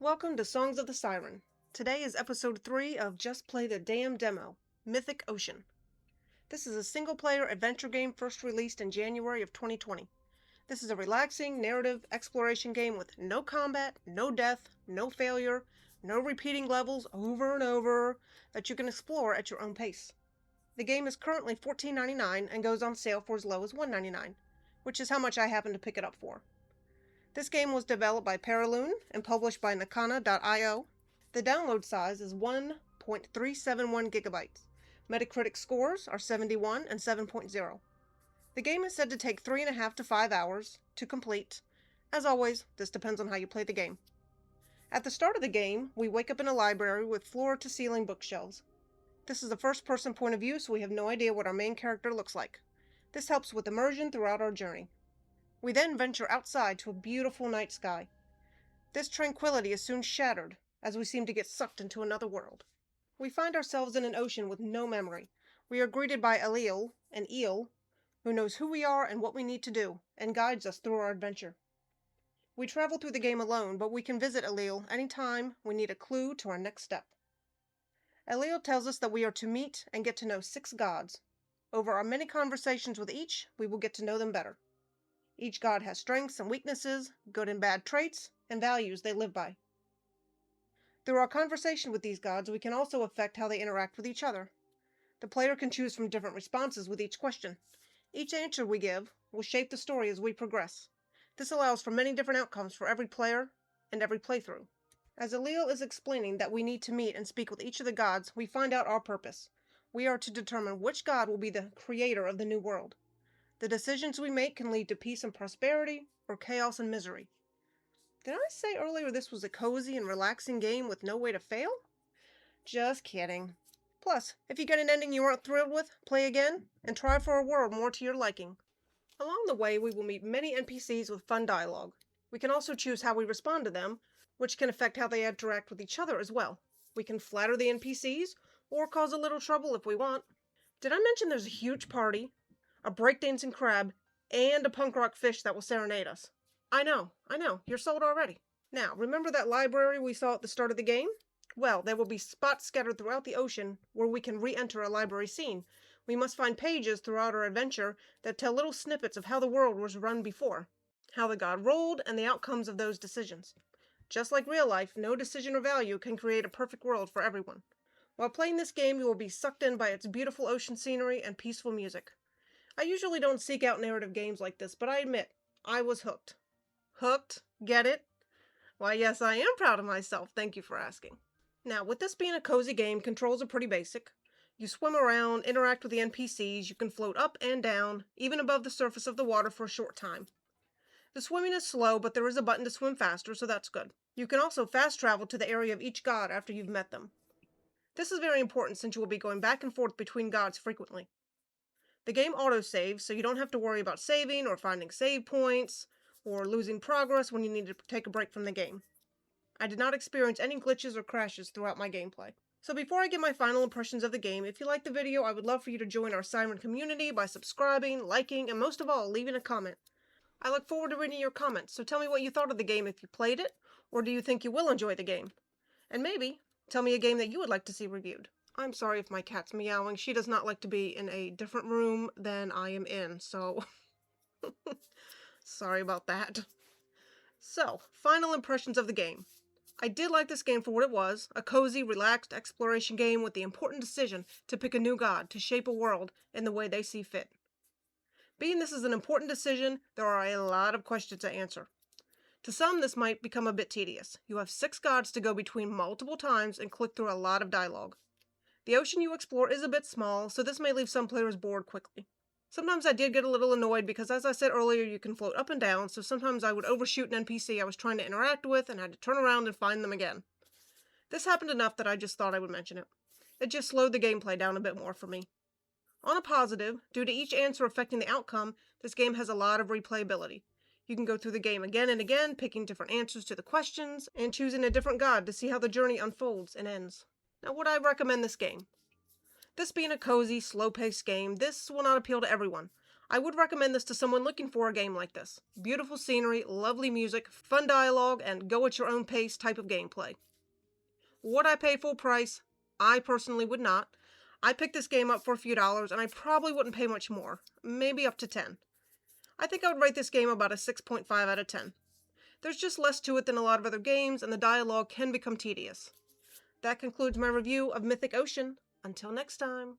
Welcome to Songs of the Siren. Today is episode 3 of Just Play the Damn Demo, Mythic Ocean. This is a single-player adventure game first released in January of 2020. This is a relaxing, narrative exploration game with no combat, no death, no failure, no repeating levels over and over that you can explore at your own pace. The game is currently $14.99 and goes on sale for as low as $1.99, which is how much I happen to pick it up for. This game was developed by Paraloon and published by Nakana.io. The download size is 1.371 gigabytes. Metacritic scores are 71 and 7.0. The game is said to take 3.5 to 5 hours to complete. As always, this depends on how you play the game. At the start of the game, we wake up in a library with floor-to-ceiling bookshelves. This is a first-person point of view, so we have no idea what our main character looks like. This helps with immersion throughout our journey. We then venture outside to a beautiful night sky. This tranquility is soon shattered as we seem to get sucked into another world. We find ourselves in an ocean with no memory. We are greeted by Alil, an eel, who knows who we are and what we need to do, and guides us through our adventure. We travel through the game alone, but we can visit Alil anytime we need a clue to our next step. Alil tells us that we are to meet and get to know 6 gods. Over our many conversations with each, we will get to know them better. Each god has strengths and weaknesses, good and bad traits, and values they live by. Through our conversation with these gods, we can also affect how they interact with each other. The player can choose from different responses with each question. Each answer we give will shape the story as we progress. This allows for many different outcomes for every player and every playthrough. As Alil is explaining that we need to meet and speak with each of the gods, we find out our purpose. We are to determine which god will be the creator of the new world. The decisions we make can lead to peace and prosperity, or chaos and misery. Did I say earlier this was a cozy and relaxing game with no way to fail? Just kidding. Plus, if you get an ending you aren't thrilled with, play again, and try for a world more to your liking. Along the way, we will meet many NPCs with fun dialogue. We can also choose how we respond to them, which can affect how they interact with each other as well. We can flatter the NPCs, or cause a little trouble if we want. Did I mention there's a huge party, a breakdancing crab, and a punk rock fish that will serenade us? I know, you're sold already. Now, remember that library we saw at the start of the game? Well, there will be spots scattered throughout the ocean where we can re-enter a library scene. We must find pages throughout our adventure that tell little snippets of how the world was run before, how the god rolled, and the outcomes of those decisions. Just like real life, no decision or value can create a perfect world for everyone. While playing this game, you will be sucked in by its beautiful ocean scenery and peaceful music. I usually don't seek out narrative games like this, but I admit, I was hooked. Hooked? Get it? Why, yes, I am proud of myself. Thank you for asking. Now, with this being a cozy game, controls are pretty basic. You swim around, interact with the NPCs, you can float up and down, even above the surface of the water for a short time. The swimming is slow, but there is a button to swim faster, so that's good. You can also fast travel to the area of each god after you've met them. This is very important since you will be going back and forth between gods frequently. The game autosaves, so you don't have to worry about saving or finding save points or losing progress when you need to take a break from the game. I did not experience any glitches or crashes throughout my gameplay. So before I give my final impressions of the game, if you liked the video, I would love for you to join our Siren community by subscribing, liking, and most of all, leaving a comment. I look forward to reading your comments, so tell me what you thought of the game if you played it, or do you think you will enjoy the game? And maybe, tell me a game that you would like to see reviewed. I'm sorry if my cat's meowing. She does not like to be in a different room than I am in, so sorry about that. So, final impressions of the game. I did like this game for what it was, a cozy, relaxed exploration game with the important decision to pick a new god to shape a world in the way they see fit. Being this is an important decision, there are a lot of questions to answer. To some, this might become a bit tedious. You have 6 gods to go between multiple times and click through a lot of dialogue. The ocean you explore is a bit small, so this may leave some players bored quickly. Sometimes I did get a little annoyed because, as I said earlier, you can float up and down, so sometimes I would overshoot an NPC I was trying to interact with and had to turn around and find them again. This happened enough that I just thought I would mention it. It just slowed the gameplay down a bit more for me. On a positive, due to each answer affecting the outcome, this game has a lot of replayability. You can go through the game again and again, picking different answers to the questions, and choosing a different god to see how the journey unfolds and ends. Now, would I recommend this game? This being a cozy, slow-paced game, this will not appeal to everyone. I would recommend this to someone looking for a game like this. Beautiful scenery, lovely music, fun dialogue, and go at your own pace type of gameplay. Would I pay full price? I personally would not. I picked this game up for a few dollars, and I probably wouldn't pay much more. Maybe up to 10. I think I would rate this game about a 6.5 out of 10. There's just less to it than a lot of other games, and the dialogue can become tedious. That concludes my review of Mythic Ocean. Until next time.